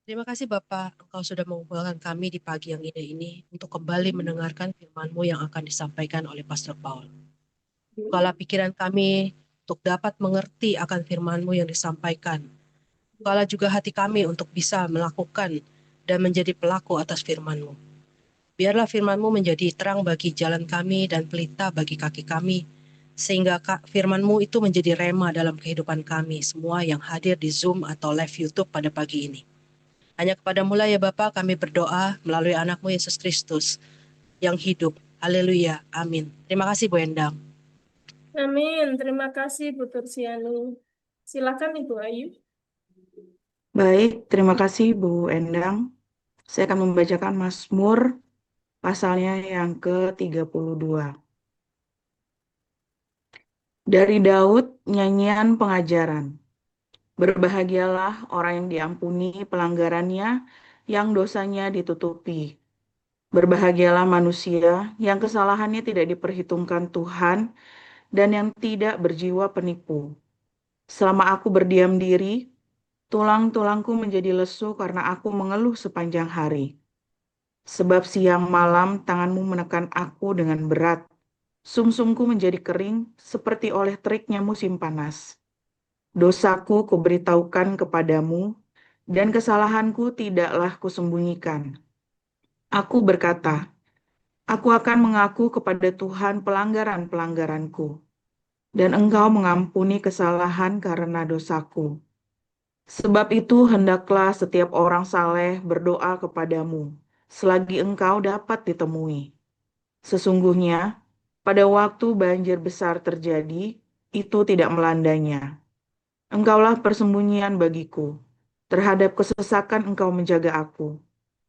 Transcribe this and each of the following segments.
Terima kasih Bapak, Engkau sudah mengumpulkan kami di pagi yang indah ini untuk kembali mendengarkan firman-Mu yang akan disampaikan oleh Pastor Paul. Bukalah pikiran kami untuk dapat mengerti akan firman-Mu yang disampaikan. Bukalah juga hati kami untuk bisa melakukan dan menjadi pelaku atas firman-Mu. Biarlah firman-Mu menjadi terang bagi jalan kami dan pelita bagi kaki kami, sehingga firman-Mu itu menjadi rema dalam kehidupan kami semua yang hadir di Zoom atau live YouTube pada pagi ini. Hanya kepadamu lah ya Bapa kami berdoa melalui anakmu Yesus Kristus yang hidup. Haleluya. Amin. Terima kasih Bu Endang. Amin. Terima kasih Bu Tursiani. Silakan Ibu Ayu. Baik, terima kasih Bu Endang. Saya akan membacakan Mazmur pasalnya yang ke-32. Dari Daud, nyanyian pengajaran. Berbahagialah orang yang diampuni pelanggarannya, yang dosanya ditutupi. Berbahagialah manusia yang kesalahannya tidak diperhitungkan Tuhan dan yang tidak berjiwa penipu. Selama aku berdiam diri, tulang-tulangku menjadi lesu karena aku mengeluh sepanjang hari. Sebab siang malam tanganmu menekan aku dengan berat. Sumsumku menjadi kering seperti oleh teriknya musim panas. Dosaku kuberitahukan kepadamu, dan kesalahanku tidaklah kusembunyikan. Aku berkata, aku akan mengaku kepada Tuhan pelanggaran-pelanggaranku, dan Engkau mengampuni kesalahan karena dosaku. Sebab itu hendaklah setiap orang saleh berdoa kepadamu, selagi Engkau dapat ditemui. Sesungguhnya, pada waktu banjir besar terjadi, itu tidak melandanya. Engkaulah persembunyian bagiku. Terhadap kesesakan Engkau menjaga aku.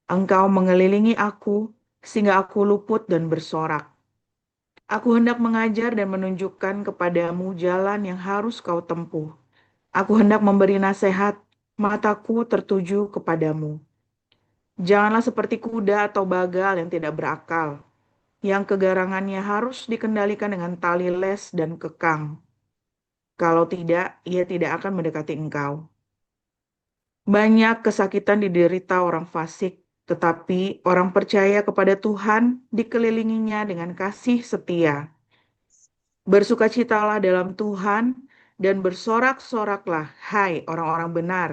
Engkau mengelilingi aku, sehingga aku luput dan bersorak. Aku hendak mengajar dan menunjukkan kepadamu jalan yang harus kau tempuh. Aku hendak memberi nasihat, mataku tertuju kepadamu. Janganlah seperti kuda atau bagal yang tidak berakal, yang kegarangannya harus dikendalikan dengan tali les dan kekang. Kalau tidak, ia tidak akan mendekati engkau. Banyak kesakitan diderita orang fasik, tetapi orang percaya kepada Tuhan dikelilinginya dengan kasih setia. Bersukacitalah dalam Tuhan dan bersorak-soraklah, hai orang-orang benar.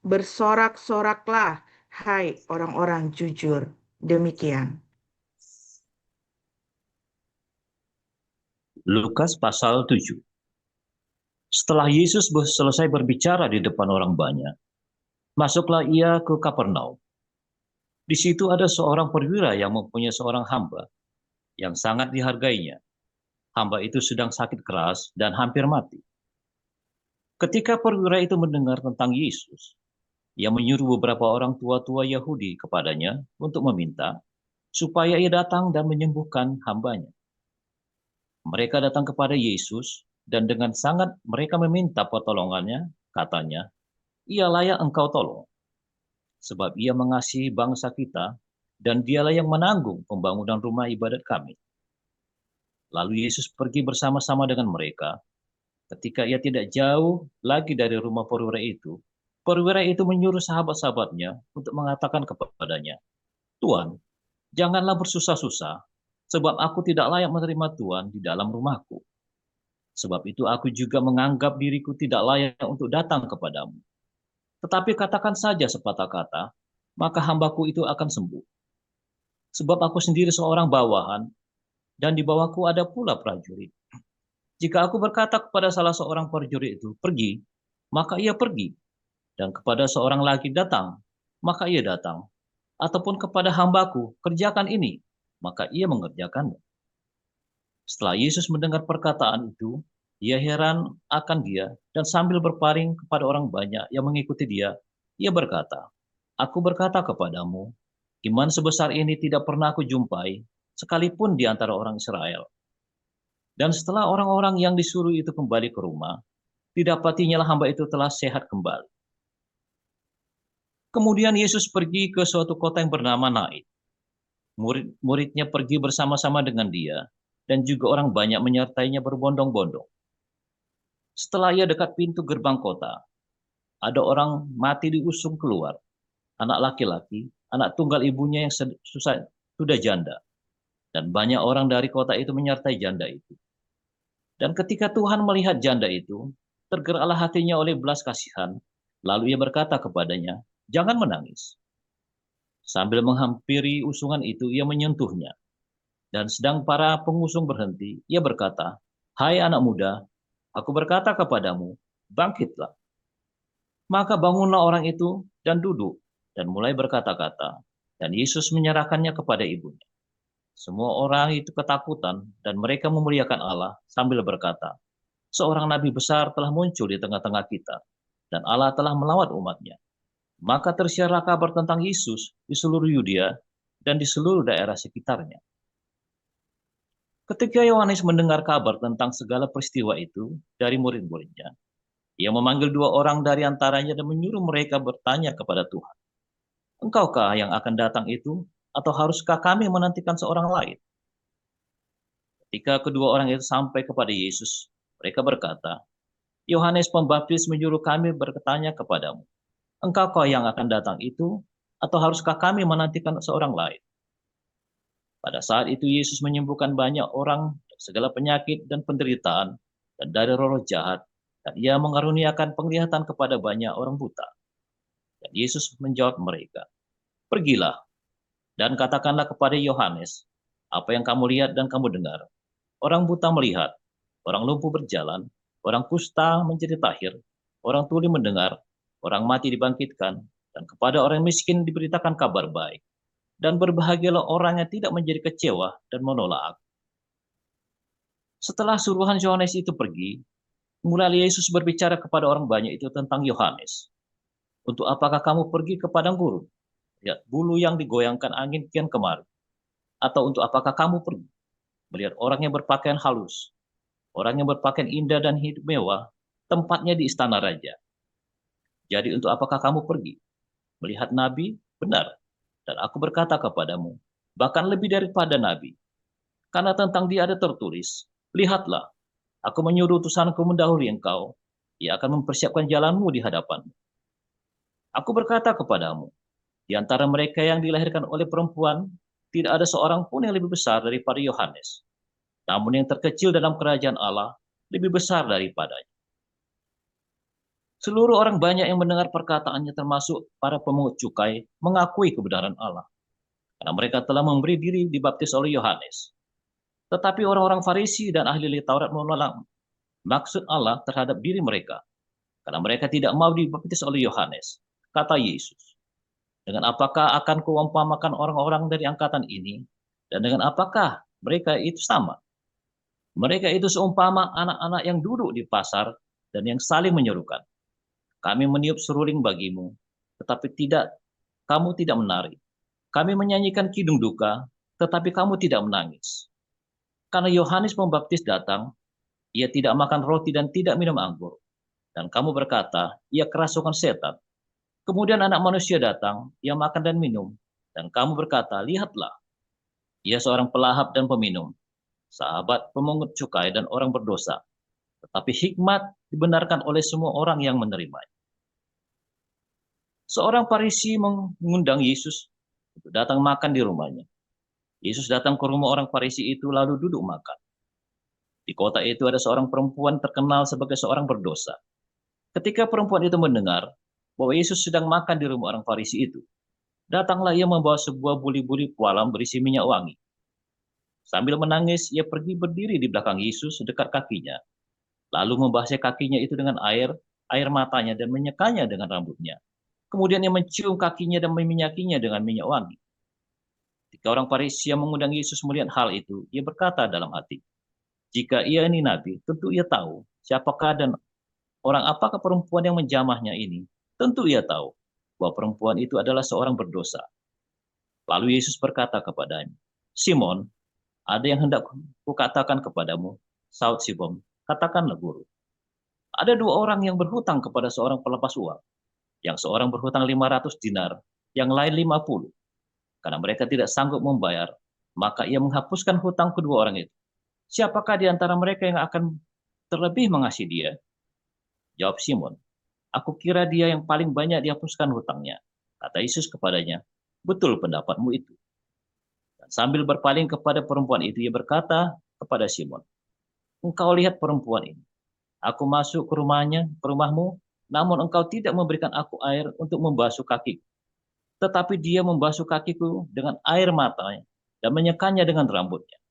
Bersorak-soraklah, hai orang-orang jujur. Demikian. Lukas pasal 7. Setelah Yesus selesai berbicara di depan orang banyak, masuklah ia ke Kapernaum. Di situ ada seorang perwira yang mempunyai seorang hamba yang sangat dihargainya. Hamba itu sedang sakit keras dan hampir mati. Ketika perwira itu mendengar tentang Yesus, ia menyuruh beberapa orang tua-tua Yahudi kepadanya untuk meminta supaya ia datang dan menyembuhkan hambanya. Mereka datang kepada Yesus dan dengan sangat mereka meminta pertolongannya, katanya, ia layak engkau tolong, sebab ia mengasihi bangsa kita dan dialah yang menanggung pembangunan rumah ibadat kami. Lalu Yesus pergi bersama-sama dengan mereka. Ketika ia tidak jauh lagi dari rumah perwira itu menyuruh sahabat-sahabatnya untuk mengatakan kepadanya, Tuan, janganlah bersusah-susah, sebab aku tidak layak menerima Tuan di dalam rumahku. Sebab itu aku juga menganggap diriku tidak layak untuk datang kepadamu. Tetapi katakan saja sepatah kata, maka hambaku itu akan sembuh. Sebab aku sendiri seorang bawahan, dan di bawahku ada pula prajurit. Jika aku berkata kepada salah seorang prajurit itu, pergi, maka ia pergi. Dan kepada seorang lagi datang, maka ia datang. Ataupun kepada hambaku, kerjakan ini, maka ia mengerjakannya. Setelah Yesus mendengar perkataan itu, ia heran akan dia dan sambil berpaling kepada orang banyak yang mengikuti dia, ia berkata, aku berkata kepadamu, iman sebesar ini tidak pernah aku jumpai, sekalipun di antara orang Israel. Dan setelah orang-orang yang disuruh itu kembali ke rumah, didapatinya hamba itu telah sehat kembali. Kemudian Yesus pergi ke suatu kota yang bernama Nain. Murid-muridnya pergi bersama-sama dengan dia, dan juga orang banyak menyertainya berbondong-bondong. Setelah ia dekat pintu gerbang kota, ada orang mati diusung keluar. anak laki-laki, anak tunggal ibunya yang sudah janda. Dan banyak orang dari kota itu menyertai janda itu. Dan ketika Tuhan melihat janda itu, tergeraklah hatinya oleh belas kasihan. Lalu ia berkata kepadanya, "Jangan menangis." Sambil menghampiri usungan itu, ia menyentuhnya. Dan sedang para pengusung berhenti, ia berkata, "Hai anak muda, aku berkata kepadamu, bangkitlah." Maka bangunlah orang itu dan duduk, dan mulai berkata-kata. Dan Yesus menyerahkannya kepada ibunya. Semua orang itu ketakutan, dan mereka memuliakan Allah sambil berkata, "Seorang nabi besar telah muncul di tengah-tengah kita, dan Allah telah melawat umatnya." Maka tersiarlah kabar tentang Yesus di seluruh Yudea dan di seluruh daerah sekitarnya. Ketika Yohanes mendengar kabar tentang segala peristiwa itu dari murid-muridnya, ia memanggil 2 orang dari antaranya dan menyuruh mereka bertanya kepada Tuhan, "Engkaukah yang akan datang itu, atau haruskah kami menantikan seorang lain?" Ketika kedua orang itu sampai kepada Yesus, mereka berkata, "Yohanes Pembaptis menyuruh kami bertanya kepadamu, Engkaukah yang akan datang itu, atau haruskah kami menantikan seorang lain?" Pada saat itu Yesus menyembuhkan banyak orang dari segala penyakit dan penderitaan dan dari roh jahat, dan ia mengaruniakan penglihatan kepada banyak orang buta. Dan Yesus menjawab mereka, "Pergilah dan katakanlah kepada Yohanes apa yang kamu lihat dan kamu dengar. Orang buta melihat, orang lumpuh berjalan, orang kusta menjadi tahir, orang tuli mendengar, orang mati dibangkitkan, dan kepada orang miskin diberitakan kabar baik. Dan berbahagialah orang yang tidak menjadi kecewa dan menolak aku." Setelah suruhan Yohanes itu pergi, mulai Yesus berbicara kepada orang banyak itu tentang Yohanes. "Untuk apakah kamu pergi ke padang gurun? Lihat bulu yang digoyangkan angin kian kemari. Atau untuk apakah kamu pergi? Melihat orang yang berpakaian halus, orang yang berpakaian indah dan hidup mewah, tempatnya di istana raja. Jadi untuk apakah kamu pergi? Melihat nabi? Benar. Dan aku berkata kepadamu, bahkan lebih daripada nabi. Karena tentang dia ada tertulis, lihatlah, aku menyuruh utusanku mendahului engkau. Ia akan mempersiapkan jalanmu di hadapanmu. Aku berkata kepadamu, di antara mereka yang dilahirkan oleh perempuan, tidak ada seorang pun yang lebih besar daripada Yohanes. Namun yang terkecil dalam kerajaan Allah lebih besar daripadanya." Seluruh orang banyak yang mendengar perkataannya termasuk para pemungut cukai mengakui kebenaran Allah. Karena mereka telah memberi diri dibaptis oleh Yohanes. Tetapi orang-orang Farisi dan ahli Taurat menolak maksud Allah terhadap diri mereka. Karena mereka tidak mau dibaptis oleh Yohanes. Kata Yesus, "Dengan apakah akan kuumpamakan orang-orang dari angkatan ini? Dan dengan apakah mereka itu sama? Mereka itu seumpama anak-anak yang duduk di pasar dan yang saling menyerukan, 'Kami meniup seruling bagimu, tetapi kamu tidak menari. Kami menyanyikan kidung duka, tetapi kamu tidak menangis.' Karena Yohanes Pembaptis datang, ia tidak makan roti dan tidak minum anggur. Dan kamu berkata, ia kerasukan setan. Kemudian anak manusia datang, ia makan dan minum. Dan kamu berkata, lihatlah, ia seorang pelahap dan peminum, sahabat pemungut cukai dan orang berdosa. Tetapi hikmat dibenarkan oleh semua orang yang menerimanya." Seorang Farisi mengundang Yesus untuk datang makan di rumahnya. Yesus datang ke rumah orang Farisi itu lalu duduk makan. Di kota itu ada seorang perempuan terkenal sebagai seorang berdosa. Ketika perempuan itu mendengar bahwa Yesus sedang makan di rumah orang Farisi itu, datanglah ia membawa sebuah buli-buli pualam berisi minyak wangi. Sambil menangis, ia pergi berdiri di belakang Yesus dekat kakinya, lalu membasuh kakinya itu dengan air matanya dan menyekanya dengan rambutnya. Kemudian ia mencium kakinya dan meminyakinya dengan minyak wangi. Ketika orang Farisi yang mengundang Yesus melihat hal itu, ia berkata dalam hati, "Jika ia ini nabi, tentu ia tahu siapakah dan orang apakah perempuan yang menjamahnya ini. Tentu ia tahu bahwa perempuan itu adalah seorang berdosa." Lalu Yesus berkata kepadanya, "Simon, ada yang hendak kukatakan kepadamu." Saud Simon, "Katakanlah guru." Ada 2 orang yang berhutang kepada seorang pelepas uang. Yang seorang berhutang 500 dinar, yang lain 50. Karena mereka tidak sanggup membayar, maka ia menghapuskan hutang kedua orang itu. "Siapakah di antara mereka yang akan terlebih mengasihi dia?" Jawab Simon, "Aku kira dia yang paling banyak dihapuskan hutangnya." Kata Yesus kepadanya, betul pendapatmu itu. Dan sambil berpaling kepada perempuan itu, ia berkata kepada Simon, engkau lihat perempuan ini. Aku masuk ke rumahmu, namun engkau tidak memberikan aku air untuk membasuh kakiku. Tetapi dia membasuh kakiku dengan air matanya dan menyekannya dengan rambutnya.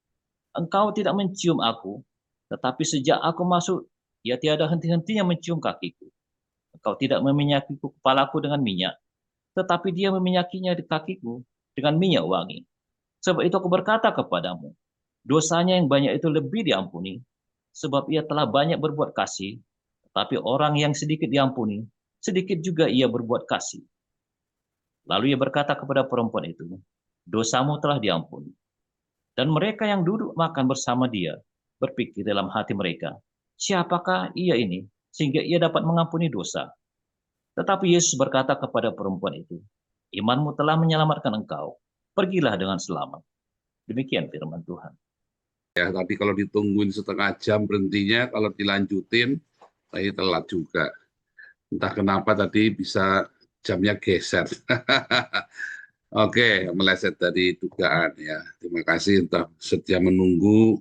Engkau tidak mencium aku, tetapi sejak aku masuk, ia tiada henti-hentinya mencium kakiku. Engkau tidak meminyakiku kepalaku dengan minyak, tetapi dia meminyakinya di kakiku dengan minyak wangi. Sebab itu aku berkata kepadamu, dosanya yang banyak itu lebih diampuni, sebab ia telah banyak berbuat kasih, tetapi orang yang sedikit diampuni, sedikit juga ia berbuat kasih. Lalu ia berkata kepada perempuan itu, dosamu telah diampuni. Dan mereka yang duduk makan bersama dia berpikir dalam hati mereka, siapakah ia ini sehingga ia dapat mengampuni dosa? Tetapi Yesus berkata kepada perempuan itu, imanmu telah menyelamatkan engkau, pergilah dengan selamat. Demikian firman Tuhan. Ya, tapi kalau ditungguin setengah jam berhentinya, kalau dilanjutin, saya telat juga. Entah kenapa tadi bisa jamnya geser. Oke, meleset dari dugaan ya. Terima kasih entah setia menunggu.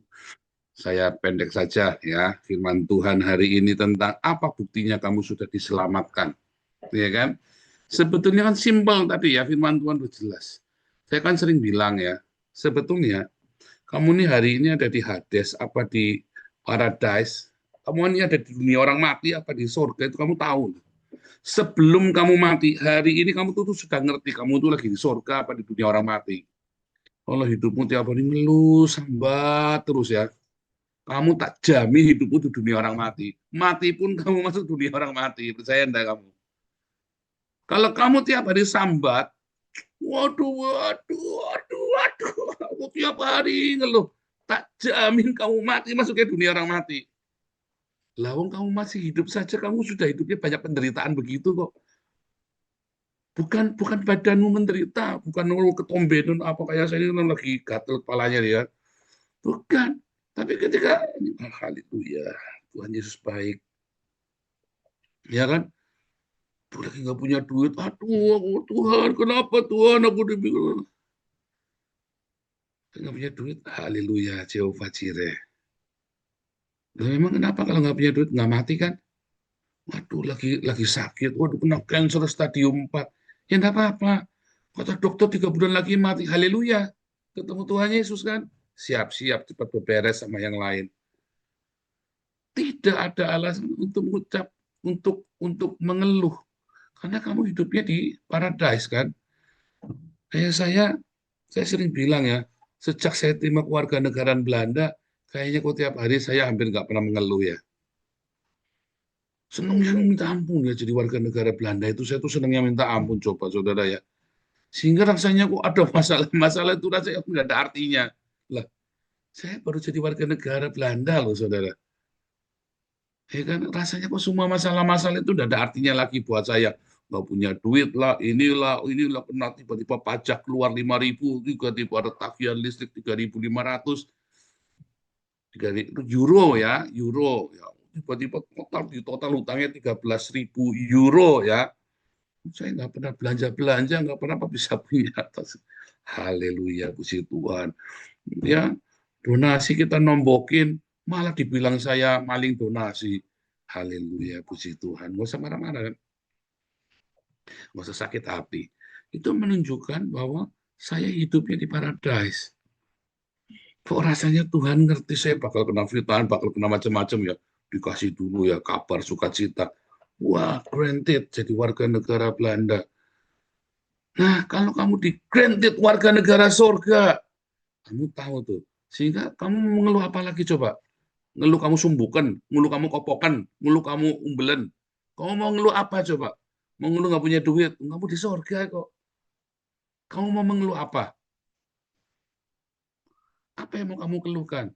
Saya pendek saja ya. Firman Tuhan hari ini tentang apa buktinya kamu sudah diselamatkan. Ya kan? Sebetulnya kan simpel tadi ya, firman Tuhan sudah jelas. Saya kan sering bilang ya, sebetulnya kamu nih hari ini ada di Hades apa di Paradise, kamu ini ada di dunia orang mati apa di surga, itu kamu tahu. Sebelum kamu mati, hari ini kamu tuh sudah ngerti kamu tuh lagi di surga apa di dunia orang mati. Kalau hidupmu tiap hari ngeluh, sambat terus ya, kamu tak jamin hidupmu di dunia orang mati. Mati pun kamu masuk dunia orang mati, percaya enggak kamu? Kalau kamu tiap hari sambat, waduh, aku tiap hari ngeluh, tak jamin kamu mati masuk ke dunia orang mati. Lawang kamu masih hidup saja, kamu sudah hidupnya banyak penderitaan begitu kok. Bukan badanmu menderita, bukan ketombenan apa kayak saya ini lagi gatel kepalanya dia. Bukan. Tapi ketika haleluya, Tuhan Yesus baik. Ya kan? Tuh lagi nggak punya duit, aduh Tuhan, kenapa Tuhan aku dibingung. Nggak punya duit, haleluya, Jehovah Jireh. Nah, memang kenapa kalau nggak punya duit nggak mati kan? Waduh, lagi sakit, waduh kena cancer stadium 4. Ya nggak apa-apa. Kata dokter 3 bulan lagi mati, haleluya. Ketemu Tuhan Yesus kan? Siap-siap cepat beberes sama yang lain. Tidak ada alasan untuk mengucap, untuk mengeluh. Karena kamu hidupnya di paradise kan? Kayak saya sering bilang ya, sejak saya terima kewarganegaraan Belanda, kayaknya kok tiap hari saya hampir nggak pernah mengeluh ya. Senangnya minta ampun ya jadi warga negara Belanda itu, saya tuh senangnya minta ampun coba saudara ya. Sehingga rasanya kok ada masalah itu rasanya nggak ada artinya. Lah, saya baru jadi warga negara Belanda loh saudara. Ya kan rasanya kok semua masalah-masalah itu nggak ada artinya lagi buat saya. Nggak punya duit lah, inilah kena tiba-tiba pajak keluar 5.000, tiba-tiba ada tagihan listrik 3.500, 3.000 euro ya, tiba-tiba total hutangnya 13.000 euro ya. Saya nggak pernah belanja, nggak pernah bisa punya atas. Haleluya, puji Tuhan. Ya, donasi kita nombokin, malah dibilang saya maling donasi. Haleluya, puji Tuhan. Nggak usah marah-marah kan? Nggak usah sakit hati. Itu menunjukkan bahwa saya hidupnya di paradise. Kok rasanya Tuhan ngerti saya bakal kena fitnah, bakal kena macam-macam ya. Dikasih dulu ya kabar sukacita. Wah, granted jadi warga negara Belanda. Nah, kalau kamu di granted warga negara surga, kamu tahu tuh. Sehingga kamu mengeluh apa lagi coba? Ngeluh kamu sumbukan, ngeluh kamu kopokan, ngeluh kamu umbelen. Kamu mau ngeluh apa coba? Mau ngeluh nggak punya duit? Kamu di surga kok. Kamu mau mengeluh apa? Apa yang mau kamu keluhkan?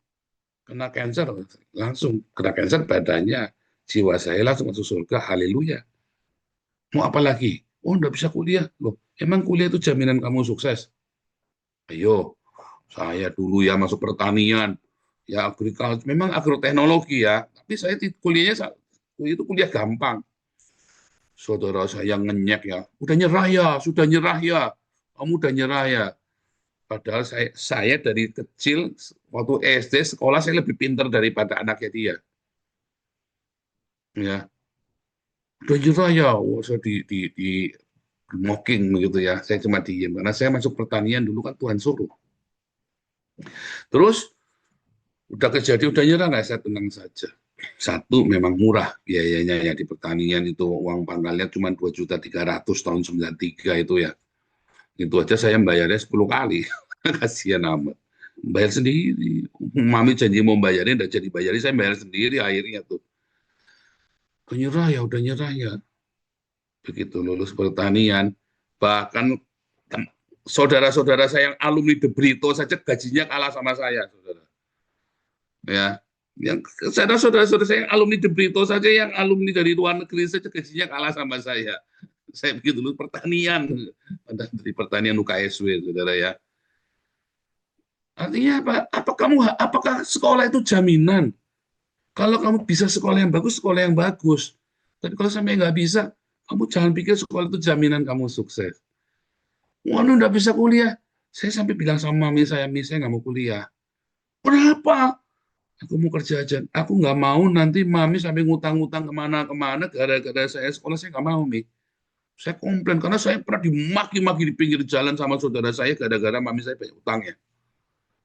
Kena cancer, langsung kena cancer badannya, jiwa saya langsung masuk surga, haleluya. Mau apa lagi? Oh, enggak bisa kuliah. Loh, emang kuliah itu jaminan kamu sukses? Ayo, saya dulu ya masuk pertanian, ya agrikultur, memang agroteknologi ya, tapi saya kuliahnya itu kuliah gampang. Saudara saya ngenyek ya, udah nyerah ya, sudah nyerah ya, kamu udah nyerah ya. Padahal saya dari kecil, waktu SD sekolah saya lebih pintar daripada anaknya dia. Ya, udah nyerah ya, wah, saya di mocking begitu ya. Saya cuma diem karena saya masuk pertanian dulu kan Tuhan suruh. Terus udah kejadian udah nyerah nggak, saya tenang saja. Satu, memang murah biayanya ya di pertanian itu, uang pangkalnya cuma 2.300.000 tahun 93 itu ya. Itu aja saya bayarnya 10 kali. Kasihan amat. Bayar sendiri. Mami janji mau bayarin, udah jadi bayarin, saya bayar sendiri akhirnya tuh. Udah nyerah ya. Begitu lulus pertanian, bahkan saudara-saudara saya yang alumni De Brito saja gajinya kalah sama saya, saudara. Ya, yang saudara-saudara saya yang alumni De Brito saja, yang alumni dari luar negeri saja gajinya kalah sama saya. Saya begitu dulu pertanian, dari pertanian UKSW, saudara ya. Artinya apa? Apakah sekolah itu jaminan? Kalau kamu bisa sekolah yang bagus, sekolah yang bagus. Tapi kalau sampai nggak bisa, kamu jangan pikir sekolah itu jaminan kamu sukses. Waduh, nggak bisa kuliah. Saya sampai bilang sama mami saya nggak mau kuliah. Kenapa? Aku mau kerja aja. Aku nggak mau nanti mami sampai ngutang-ngutang kemana-kemana gara-gara sekolah, saya nggak mau, Mi. Saya komplain karena saya pernah dimaki-maki di pinggir jalan sama saudara saya gara-gara mami saya banyak utang ya.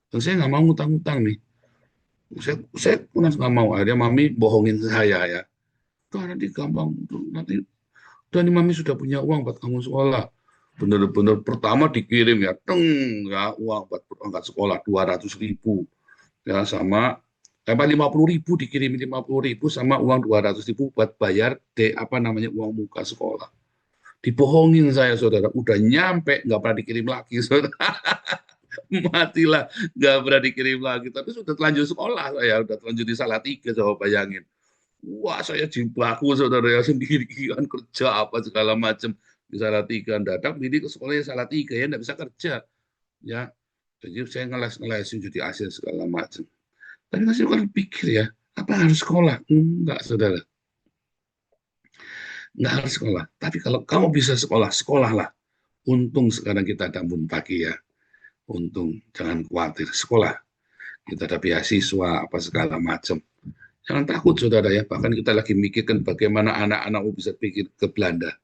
Dan saya nggak mau ngutang-ngutang nih. Saya nggak mau. Akhirnya mami bohongin saya ya. Tuh nanti gampang. Nanti mami sudah punya uang buat kamu sekolah. Bener-bener pertama dikirim ya, ya uang buat berangkat sekolah 200.000 ya, sama 50.000 dikirim, 50.000 sama uang 200.000 buat bayar uang muka sekolah. Dibohongin saya, saudara. Udah nyampe nggak pernah dikirim lagi, saudara. Matilah, nggak pernah dikirim lagi. Tapi sudah telanjur sekolah, saya udah telanjur di Salatiga, coba bayangin. Wah, saya jibaku, saudara ya, sendirian kerja apa segala macam di Salatiga. Datang ini ke sekolahnya Salatiga ya, nggak bisa kerja ya. Jadi saya ngeles-ngelesin jadi ASN segala macam. Tapi masih kalau pikir ya, apa harus sekolah? Enggak, saudara. Enggak harus sekolah. Tapi kalau kamu bisa sekolah, sekolahlah. Untung sekarang kita ada Embun Pagi ya. Untung, jangan khawatir, sekolah. Kita ada beasiswa, apa segala macam. Jangan takut, saudara ya. Bahkan kita lagi mikirkan bagaimana anak-anakmu bisa pikir ke Belanda.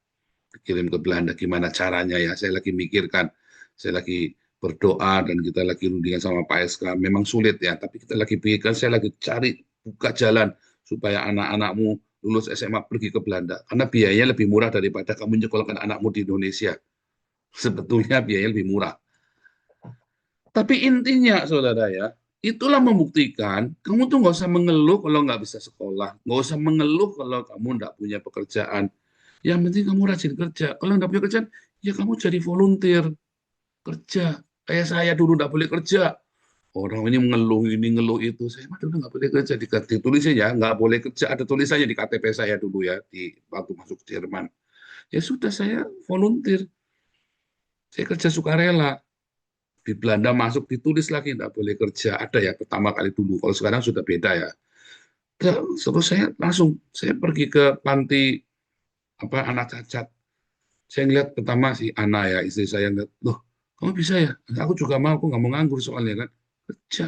Kirim ke Belanda, gimana caranya ya. Saya lagi mikirkan, saya lagi berdoa, dan kita lagi rundingan sama Pak SK. Memang sulit ya, tapi kita lagi pikirkan, saya lagi cari buka jalan supaya anak-anakmu lulus SMA pergi ke Belanda. Karena biayanya lebih murah daripada kamu nyekolahkan anakmu di Indonesia. Sebetulnya biayanya lebih murah. Tapi intinya, saudara ya, itulah membuktikan kamu tuh nggak usah mengeluh kalau nggak bisa sekolah, nggak usah mengeluh kalau kamu nggak punya pekerjaan. Yang penting kamu rajin kerja. Kalau nggak punya kerjaan, ya kamu jadi volunteer kerja. Kayak saya dulu nggak boleh kerja. Orang ini ngeluh itu. Saya mah dulu nggak boleh kerja. Ditulisnya ya, nggak boleh kerja. Ada tulisannya di KTP saya dulu ya, di waktu masuk Jerman. Ya sudah, saya volunteer. Saya kerja sukarela. Di Belanda masuk ditulis lagi nggak boleh kerja. Ada ya pertama kali dulu. Kalau sekarang sudah beda ya. Terus saya pergi ke panti anak cacat. Saya ngeliat pertama si Ana ya, istri saya, ngeliat, loh kamu bisa ya? Aku juga mau, aku nggak mau nganggur soalnya kan. Kerja.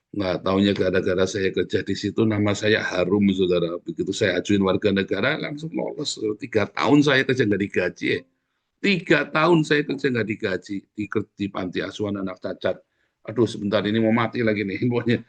Nggak taunya gara-gara saya kerja di situ, nama saya harum, saudara. Begitu saya ajuin warga negara, langsung lolos. 3 tahun saya kerja nggak digaji ya. 3 tahun saya kerja nggak digaji di panti asuhan anak cacat. Aduh, sebentar ini mau mati lagi nih infonya.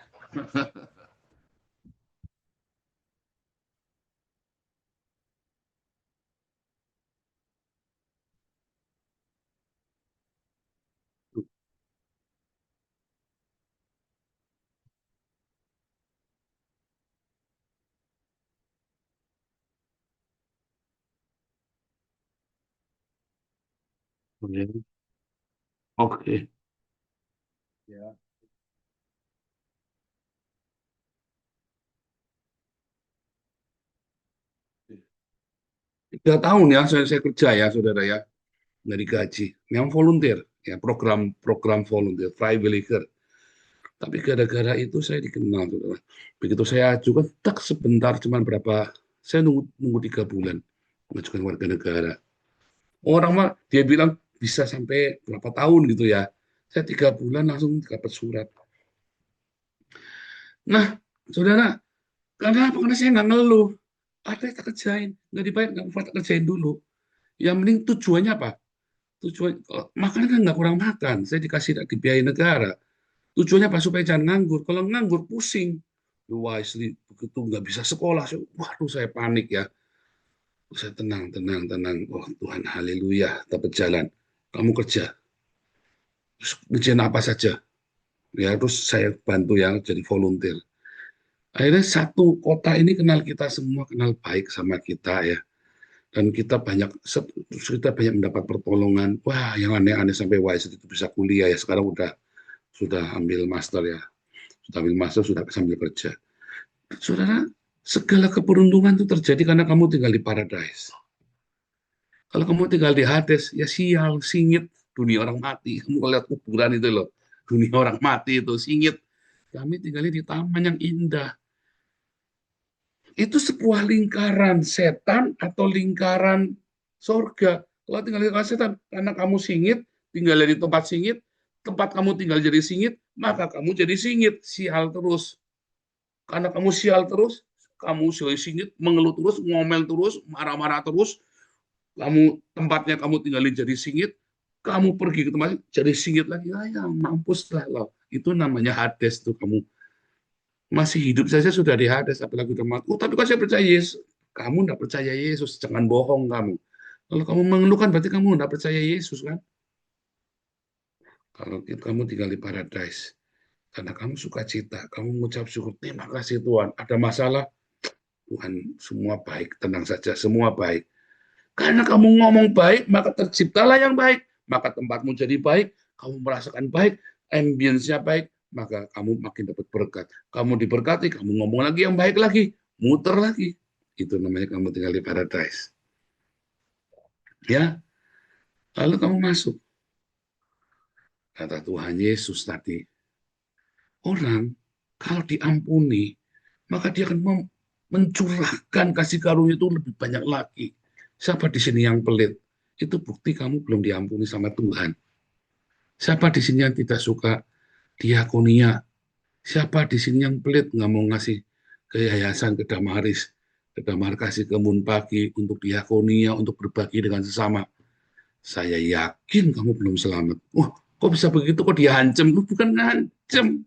Oke. Ya. 3 tahun ya saya kerja ya, saudara ya, nggak digaji. Memang volunteer, ya program volunteer, freiwilliger. Tapi gara-gara itu saya dikenal, saudara. Begitu saya ajukan, tak sebentar, cuman berapa, saya nunggu 3 bulan. mengajukan warga negara. Orang mah dia bilang bisa sampai berapa tahun gitu ya. Saya 3 bulan langsung dapat surat. Nah, saudara, kenapa? Karena saya nggak ngeluh. Apa yang tak kerjain? Nggak dibayar, nggak apa tak kerjain dulu. Yang penting tujuannya apa? Tujuan makan kan nggak kurang makan. Saya dikasih dibiayai negara. Tujuannya apa? Supaya jangan nganggur. Kalau nganggur pusing. Wah, istri begitu nggak bisa sekolah. Waduh, saya panik ya. Saya tenang, tenang, tenang. Oh Tuhan, haleluya, dapat jalan. Kamu kerja. Terus kerjaan apa saja? Ya, terus saya bantu yang jadi volunteer. Akhirnya satu kota ini kenal kita semua, kenal baik sama kita ya. Dan kita banyak mendapat pertolongan. Wah, yang aneh-aneh sampai WISE itu bisa kuliah ya. Sekarang sudah ambil master ya. Sudah ambil master, sudah sambil kerja. Saudara, segala keberuntungan itu terjadi karena kamu tinggal di paradise. Kalau kamu tinggal di Hades, ya sial, singit, dunia orang mati. Kamu lihat kuburan itu loh, dunia orang mati itu singit. Kami tinggalnya di taman yang indah. Itu sebuah lingkaran setan atau lingkaran surga. Kalau tinggal di lingkaran setan, karena kamu singit, tinggal di tempat kamu tinggal jadi singit, maka kamu jadi singit, sial terus. Karena kamu sial terus, kamu singit, mengeluh terus, ngomel terus, marah-marah terus, tempatnya kamu tinggalin jadi singit, kamu pergi ke tempat jadi singit lagi, ya mampus lah lo. Itu namanya Hades tuh, kamu masih hidup saja sudah di Hades, apalagi udah mati. Tapi kalau saya percaya Yesus, kamu tidak percaya Yesus, jangan bohong kamu. Kalau kamu mengeluhkan berarti kamu tidak percaya Yesus kan? Kalau kamu tinggal di paradise, karena kamu suka cita, kamu mengucap syukur, terima kasih Tuhan. Ada masalah, Tuhan semua baik, tenang saja, semua baik. Karena kamu ngomong baik, maka terciptalah yang baik. Maka tempatmu jadi baik, kamu merasakan baik, ambience-nya baik, maka kamu makin dapat berkat. Kamu diberkati, kamu ngomong lagi yang baik lagi, muter lagi. Itu namanya kamu tinggal di paradise. Ya, lalu kamu masuk. Kata Tuhan Yesus tadi, orang kalau diampuni, maka dia akan mencurahkan kasih karunia itu lebih banyak lagi. Siapa di sini yang pelit? Itu bukti kamu belum diampuni sama Tuhan. Siapa di sini yang tidak suka diakonia? Siapa di sini yang pelit nggak mau ngasih ke yayasan, ke Damaris, ke Damar kasih ke Munpagi untuk diakonia, untuk berbagi dengan sesama? Saya yakin kamu belum selamat. Wah, kok bisa begitu? Kok diancam? Lu bukan ngancam.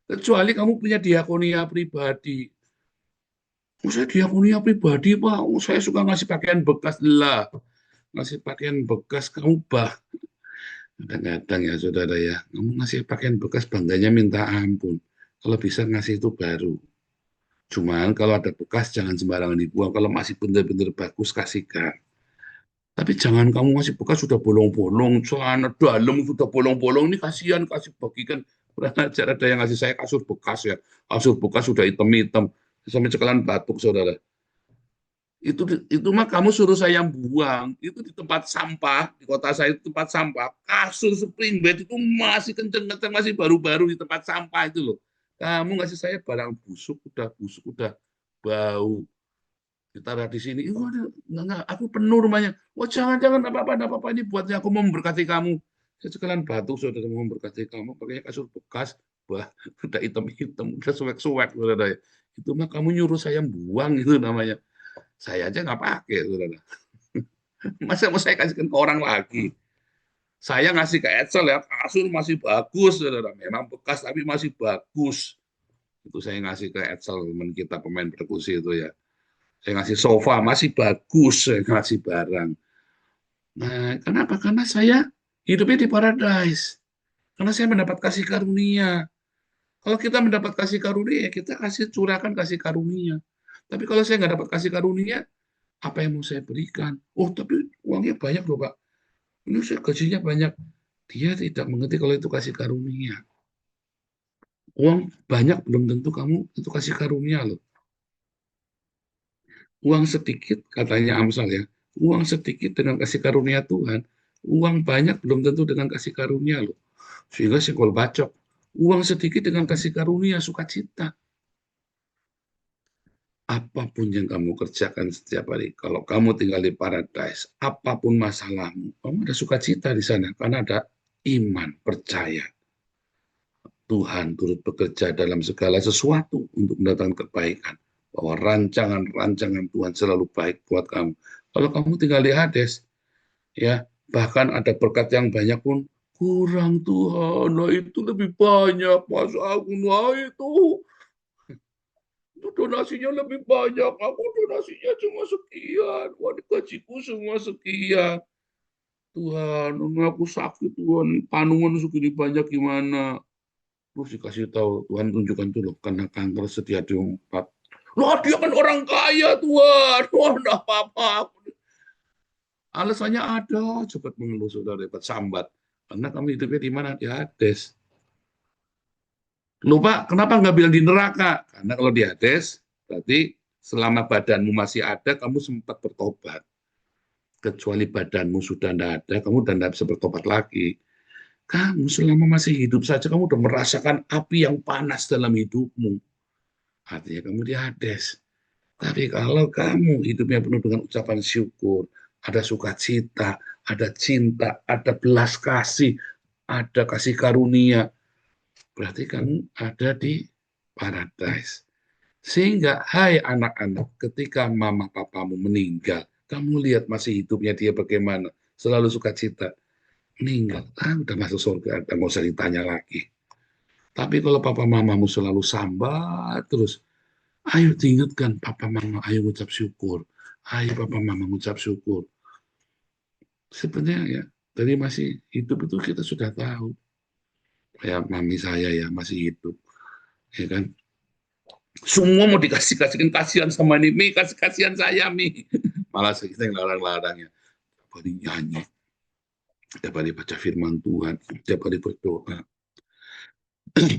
Kecuali kamu punya diakonia pribadi. Saya diakonia pribadi, Pak. Saya suka ngasih pakaian bekas lah. Ngasih pakaian bekas kamu kadang-kadang ya saudara ya, kamu ngasih pakaian bekas bangganya minta ampun. Kalau bisa ngasih itu baru. Cuman kalau ada bekas jangan sembarangan dibuang. Kalau masih benar-benar bagus kasihkan. Tapi jangan kamu ngasih bekas sudah bolong-bolong, celana dalam sudah bolong-bolong, ini kasihan, kasih bagikan. Pernah ada yang ngasih saya kasur bekas ya, kasur bekas sudah hitam-hitam, sampai cekalan batuk saudara. Itu mah kamu suruh saya buang, itu di tempat sampah, di kota saya itu tempat sampah, kasur spring bed itu masih kenceng-kenceng, masih baru-baru di tempat sampah itu loh. Kamu ngasih saya barang busuk, udah bau. Ditaruh di sini, enggak, aku penuh rumahnya. Oh jangan apa-apa ini buatnya aku mau memberkati kamu. Saya sekalian batu saudara mau memberkati kamu, pakainya kasur bekas, udah hitam-hitam, udah suwek-suwek saudara. Itu mah kamu nyuruh saya buang itu namanya. Saya aja nggak pakai saudara. Masa mau saya kasihkan ke orang lagi? Saya ngasih ke Edsel ya, kasur masih bagus saudara. Memang bekas tapi masih bagus. Itu saya ngasih ke Edsel, teman kita pemain perkusi itu ya. Saya ngasih sofa, masih bagus, saya ngasih barang. Nah, kenapa? Karena saya hidupnya di paradise. Karena saya mendapat kasih karunia. Kalau kita mendapat kasih karunia, kita curahkan kasih karunia. Tapi kalau saya nggak dapat kasih karunia, apa yang mau saya berikan? Oh, tapi uangnya banyak loh, Pak. Ini saya gajinya banyak. Dia tidak mengerti kalau itu kasih karunia. Uang banyak belum tentu kamu itu kasih karunia loh. Uang sedikit, katanya Amsal ya, uang sedikit dengan kasih karunia Tuhan, uang banyak belum tentu dengan kasih karunia loh. Sehingga sekol bacok, uang sedikit dengan kasih karunia, sukacita. apapun yang kamu kerjakan setiap hari, kalau kamu tinggal di paradise, apapun masalahmu, kamu ada sukacita di sana karena ada iman, percaya. Tuhan turut bekerja dalam segala sesuatu untuk mendatangkan kebaikan. Bahwa rancangan-rancangan Tuhan selalu baik buat kamu. Kalau kamu tinggal di Hades, ya bahkan ada berkat yang banyak pun kurang Tuhan. Nah itu lebih banyak Mas Agung. Nah itu donasinya lebih banyak. Aku donasinya cuma sekian. Wah gajiku semua sekian. Tuhan, aku sakit Tuhan. Panungan segini banyak gimana? Terus dikasih tahu, Tuhan tunjukkan tuh loh, karena kanker sedia diungkap. Loh, dia kan orang kaya, Tuhan. Wah, enggak apa-apa. Alasannya ada, cepat mengeluh, saudara, dapat sambat. Karena kamu hidupnya di mana? Di Hades. Lupa, kenapa nggak bilang di neraka? Karena kalau di Hades, berarti selama badanmu masih ada, kamu sempat bertobat. Kecuali badanmu sudah tidak ada, kamu sudah tidak bisa bertobat lagi. Kamu selama masih hidup saja, kamu sudah merasakan api yang panas dalam hidupmu. Artinya kamu di Hades. Tapi kalau kamu hidupnya penuh dengan ucapan syukur, ada sukacita, ada cinta, ada belas kasih, ada kasih karunia, berarti kamu ada di paradise. Sehingga, hai anak-anak, ketika mama papamu meninggal, kamu lihat masih hidupnya dia bagaimana, selalu sukacita. Meninggal, udah masuk surga, udah nggak usah ditanya lagi. Tapi kalau papa mamamu selalu sambat terus, ayo diingatkan papa mama, ayo ucap syukur. Ayo papa mama ucap syukur. Sebenarnya ya, dari masih hidup itu kita sudah tahu. Kayak mami saya ya masih hidup. Ya kan? Semua mau dikasih-kasihin, kasihan sama ini, Mi, kasih kasihan saya, Mi. Malah kita yang larang-larangnya. Tiap hari nyanyi. Tiap hari baca firman Tuhan. Tiap hari berdoa.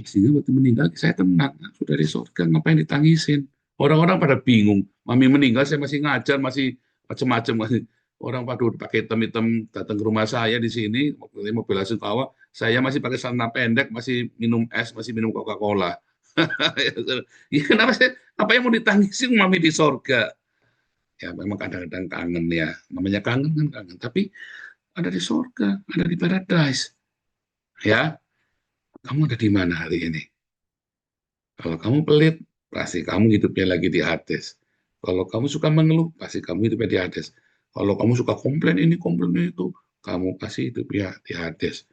Sehingga waktu meninggal saya tenang, sudah di surga, ngapain ditangisin? Orang-orang pada bingung, mami meninggal saya masih ngajar, masih macam-macam, masih orang pada pakai hitam-hitam datang ke rumah saya di sini, waktu mau bela sungkawa, saya masih pakai celana pendek, masih minum es, masih minum Coca-Cola. Ya kenapa sih? Apa yang mau ditangisin mami di surga? Ya memang kadang-kadang kangen ya, namanya kangen kan kangen, tapi ada di surga, ada di paradise. Ya, kamu ada di mana hari ini? Kalau kamu pelit, pasti kamu hidupnya lagi di Hades. Kalau kamu suka mengeluh, pasti kamu hidupnya di Hades. Kalau kamu suka komplain ini, komplain itu, kamu pasti hidupnya di Hades.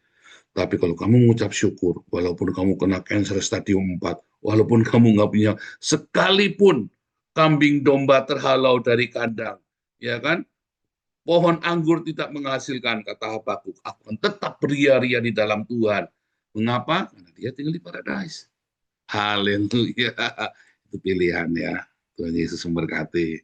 Tapi kalau kamu mengucap syukur, walaupun kamu kena cancer stadium 4, walaupun kamu nggak punya sekalipun kambing domba terhalau dari kandang, ya kan? Pohon anggur tidak menghasilkan, kata Habakuk, aku akan tetap beria-ria di dalam Tuhan. Mengapa? Karena dia tinggal di paradise. Haleluya. Itu pilihan ya. Tuhan Yesus memberkati.